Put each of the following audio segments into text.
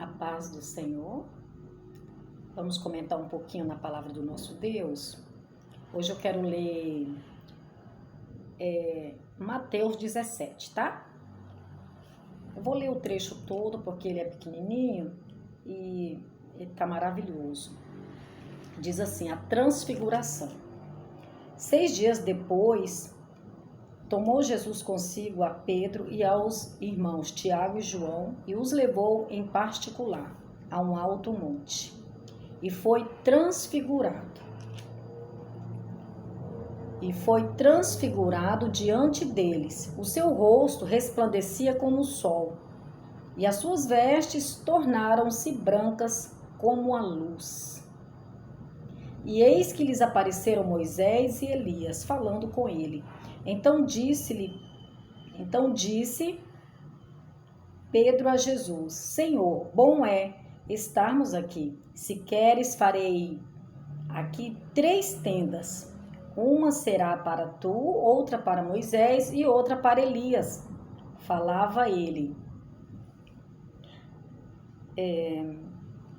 A paz do Senhor. Vamos comentar um pouquinho na palavra do nosso Deus. Hoje eu quero ler Mateus 17, tá? Eu vou ler o trecho todo porque ele é pequenininho e ele tá maravilhoso. Diz assim, a transfiguração. 6 dias depois, tomou Jesus consigo a Pedro e aos irmãos Tiago e João e os levou em particular a um alto monte e foi transfigurado. Diante deles. O seu rosto resplandecia como o sol e as suas vestes tornaram-se brancas como a luz. E eis que lhes apareceram Moisés e Elias, falando com ele. Então disse Pedro a Jesus, Senhor, bom é estarmos aqui. Se queres, farei aqui 3 tendas. Uma será para tu, outra para Moisés e outra para Elias. Falava ele.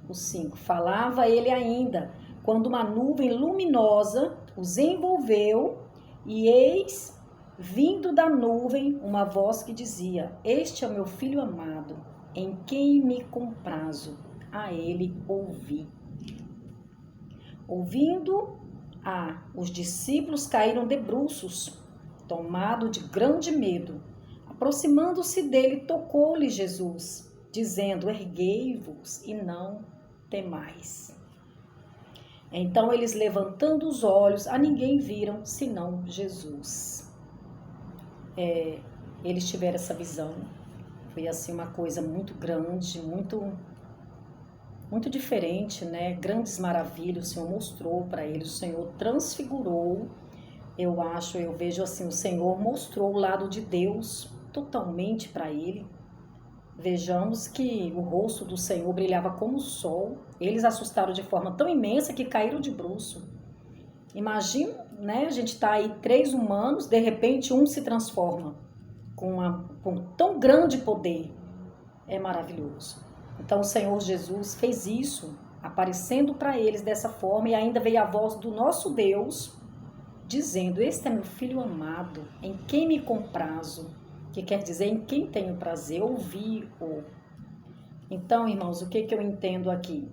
O 5. Falava ele ainda, quando uma nuvem luminosa os envolveu, e eis, vindo da nuvem, uma voz que dizia, este é o meu filho amado, em quem me comprazo, a ele ouvi. Ouvindo os discípulos caíram de bruços, tomado de grande medo. Aproximando-se dele, tocou-lhe Jesus, dizendo, erguei-vos e não temais. Então eles, levantando os olhos, a ninguém viram, senão Jesus. Eles tiveram essa visão. Foi assim uma coisa muito grande, muito diferente, né? Grandes maravilhas o Senhor mostrou para eles, o Senhor transfigurou. Eu vejo assim, o Senhor mostrou o lado de Deus totalmente para ele. Vejamos que o rosto do Senhor brilhava como o sol. Eles assustaram de forma tão imensa que caíram de bruço. Imagina, né? A gente tá aí 3 humanos, de repente um se transforma com tão grande poder. É maravilhoso. Então o Senhor Jesus fez isso, aparecendo para eles dessa forma, e ainda veio a voz do nosso Deus, dizendo, este é meu filho amado, em quem me comprazo, que quer dizer, em quem tenho prazer, ouvi-o. Então, irmãos, o que eu entendo aqui?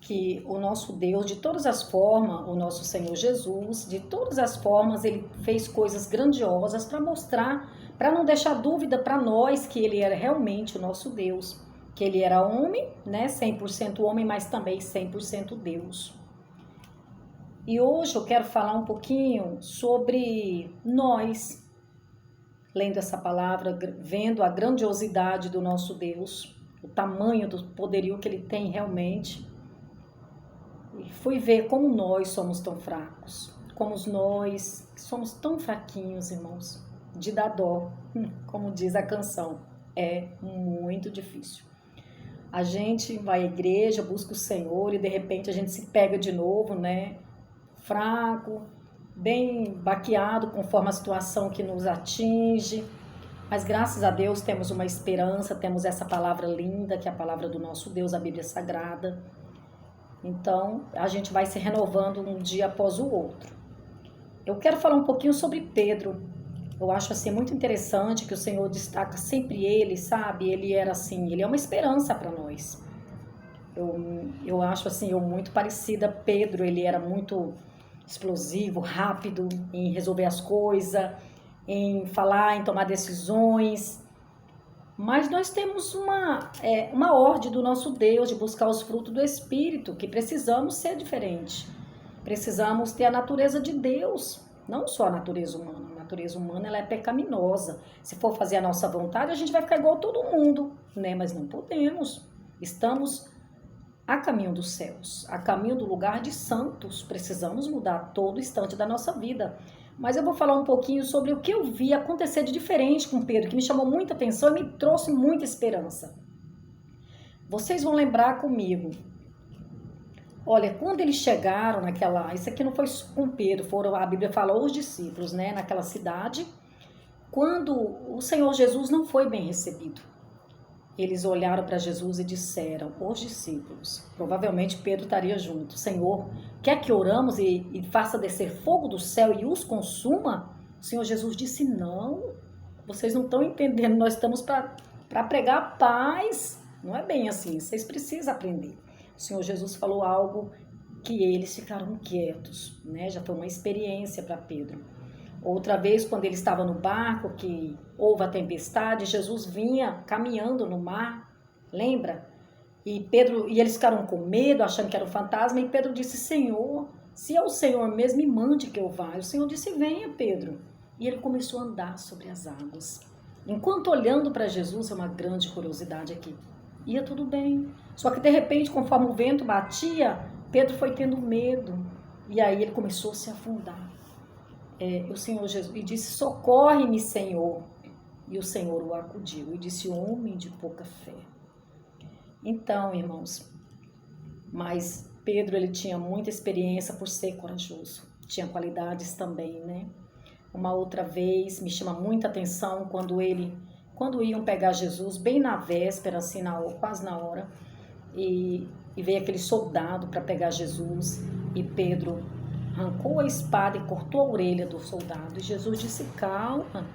Que o nosso Deus, de todas as formas, o nosso Senhor Jesus, de todas as formas, ele fez coisas grandiosas para mostrar, para não deixar dúvida para nós que ele era realmente o nosso Deus, que ele era homem, né, 100% homem, mas também 100% Deus. E hoje eu quero falar um pouquinho sobre nós, lendo essa palavra, vendo a grandiosidade do nosso Deus, o tamanho do poderio que ele tem realmente. E fui ver como nós somos tão fracos, como nós somos tão fraquinhos, irmãos, de dar dó, como diz a canção, é muito difícil. A gente vai à igreja, busca o Senhor e de repente a gente se pega de novo, né, fraco, bem baqueado conforme a situação que nos atinge, mas graças a Deus temos uma esperança, temos essa palavra linda, que é a palavra do nosso Deus, a Bíblia Sagrada. Então, a gente vai se renovando um dia após o outro. Eu quero falar um pouquinho sobre Pedro. Eu acho assim muito interessante que o Senhor destaca sempre ele, sabe? Ele era assim, ele é uma esperança para nós. Eu acho assim, eu muito parecida a Pedro, ele era muito explosivo, rápido em resolver as coisas, em falar, em tomar decisões. Mas nós temos uma ordem do nosso Deus de buscar os frutos do Espírito, que precisamos ser diferente. Precisamos ter a natureza de Deus, não só a natureza humana. A natureza humana ela é pecaminosa. Se for fazer a nossa vontade, a gente vai ficar igual a todo mundo, né? Mas não podemos. Estamos a caminho dos céus, a caminho do lugar de santos. Precisamos mudar todo instante da nossa vida. Mas eu vou falar um pouquinho sobre o que eu vi acontecer de diferente com Pedro, que me chamou muita atenção e me trouxe muita esperança. Vocês vão lembrar comigo. Olha, quando eles chegaram isso aqui não foi com Pedro, a Bíblia fala os discípulos, né, naquela cidade, quando o Senhor Jesus não foi bem recebido. eles olharam para Jesus e disseram, os discípulos, provavelmente Pedro estaria junto, Senhor, quer que oramos e faça descer fogo do céu e os consuma? O Senhor Jesus disse, não, vocês não estão entendendo, nós estamos para pregar paz, não é bem assim, vocês precisam aprender. O Senhor Jesus falou algo que eles ficaram quietos, né? Já foi uma experiência para Pedro. Outra vez, quando ele estava no barco, que houve a tempestade, Jesus vinha caminhando no mar, lembra? E eles ficaram com medo, achando que era um fantasma, e Pedro disse, Senhor, se é o Senhor mesmo, me mande que eu vá. E o Senhor disse, venha, Pedro. E ele começou a andar sobre as águas. Enquanto olhando para Jesus, é uma grande curiosidade aqui, ia tudo bem. Só que de repente, conforme o vento batia, Pedro foi tendo medo. E aí ele começou a se afundar. O Senhor Jesus e disse, socorre-me, Senhor. E o Senhor o acudiu e disse, homem de pouca fé. Então, irmãos, mas Pedro, ele tinha muita experiência por ser corajoso. Tinha qualidades também, né? Uma outra vez, me chama muita atenção quando iam pegar Jesus, bem na véspera, assim, quase na hora, e veio aquele soldado para pegar Jesus, e Pedro arrancou a espada e cortou a orelha do soldado. E Jesus disse, calma,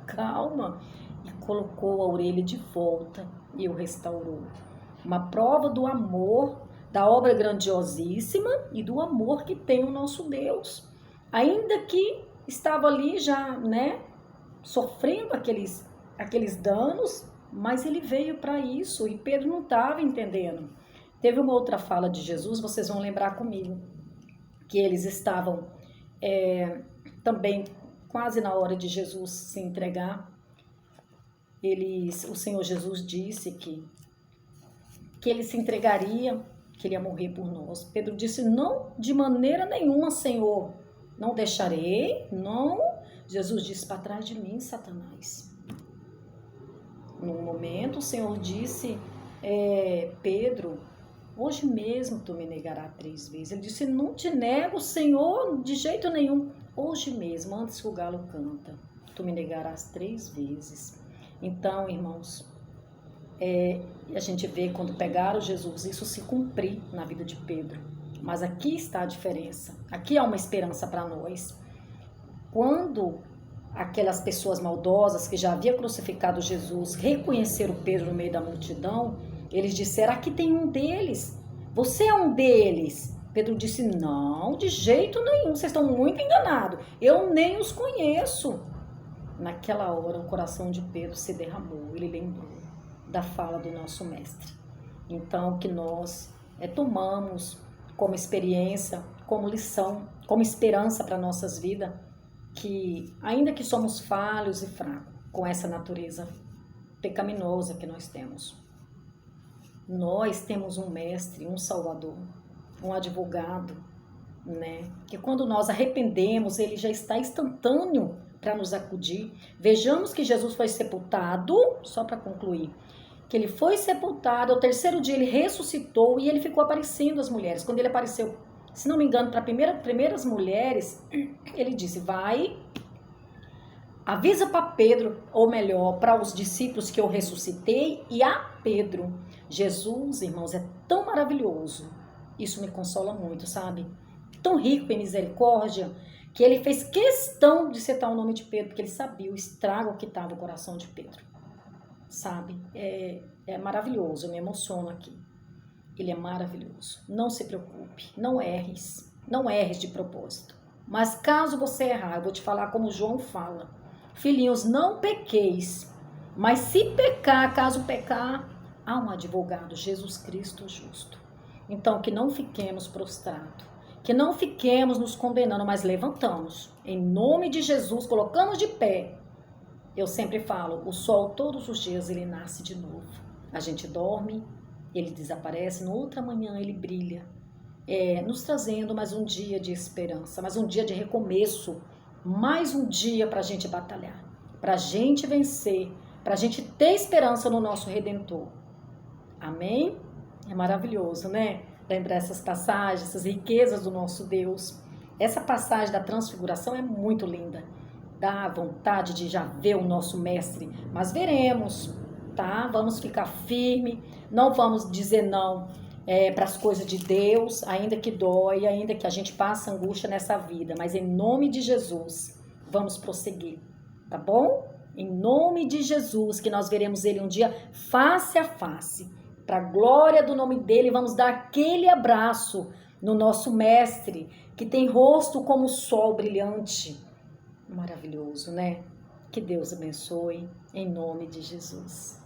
calma. E colocou a orelha de volta e o restaurou. Uma prova do amor, da obra grandiosíssima e do amor que tem o nosso Deus. Ainda que estava ali já, né, sofrendo aqueles danos, mas ele veio para isso e Pedro não estava entendendo. Teve uma outra fala de Jesus, vocês vão lembrar comigo, que eles estavam também quase na hora de Jesus se entregar. O Senhor Jesus disse que ele se entregaria, que ele ia morrer por nós. Pedro disse, não, de maneira nenhuma, Senhor, não deixarei, não. Jesus disse, para trás de mim, Satanás. Num momento, o Senhor disse, Pedro, hoje mesmo tu me negarás 3 vezes. Ele disse, não te nego, Senhor, de jeito nenhum. Hoje mesmo, antes que o galo canta, tu me negarás 3 vezes. Então, irmãos, a gente vê quando pegaram Jesus, isso se cumprir na vida de Pedro. Mas aqui está a diferença. Aqui há uma esperança para nós. Quando aquelas pessoas maldosas que já haviam crucificado Jesus reconheceram Pedro no meio da multidão, eles disseram, aqui tem um deles, você é um deles. Pedro disse, não, de jeito nenhum, vocês estão muito enganados, eu nem os conheço. Naquela hora, o coração de Pedro se derramou, ele lembrou da fala do nosso mestre. Então, que nós tomamos como experiência, como lição, como esperança para nossas vidas, que ainda que somos falhos e fracos, com essa natureza pecaminosa que nós temos, nós temos um mestre, um salvador, um advogado, né? Que quando nós arrependemos, ele já está instantâneo para nos acudir. Vejamos que Jesus foi sepultado, só para concluir, que ele foi sepultado, ao 3º dia ele ressuscitou e ele ficou aparecendo às mulheres. Quando ele apareceu, se não me engano, para primeiras mulheres, ele disse, vai, avisa para Pedro, ou melhor, para os discípulos que eu ressuscitei e a Pedro. Jesus, irmãos, é tão maravilhoso, isso me consola muito, sabe? Tão rico em misericórdia, que ele fez questão de citar o nome de Pedro, porque ele sabia o estrago que estava o coração de Pedro, sabe? É maravilhoso, eu me emociono aqui. Ele é maravilhoso. Não se preocupe, não erres de propósito. Mas caso você errar, eu vou te falar como João fala. Filhinhos, não pequeis, mas se pecar, caso pecar, há um advogado, Jesus Cristo justo. Então, que não fiquemos prostrados, que não fiquemos nos condenando, mas levantamos. Em nome de Jesus, colocamos de pé. Eu sempre falo, o sol todos os dias ele nasce de novo. A gente dorme, ele desaparece, no outra manhã ele brilha, nos trazendo mais um dia de esperança, mais um dia de recomeço, mais um dia para a gente batalhar, para a gente vencer, para a gente ter esperança no nosso Redentor. Amém? É maravilhoso, né? Lembrar essas passagens, essas riquezas do nosso Deus. Essa passagem da transfiguração é muito linda. Dá vontade de já ver o nosso mestre, mas veremos. lutar, vamos ficar firme, não vamos dizer não para as coisas de Deus, ainda que dói, ainda que a gente passe angústia nessa vida, mas em nome de Jesus, vamos prosseguir, tá bom? Em nome de Jesus, que nós veremos Ele um dia face a face, para a glória do nome dEle, vamos dar aquele abraço no nosso Mestre, que tem rosto como o sol brilhante, maravilhoso, né? Que Deus abençoe, em nome de Jesus.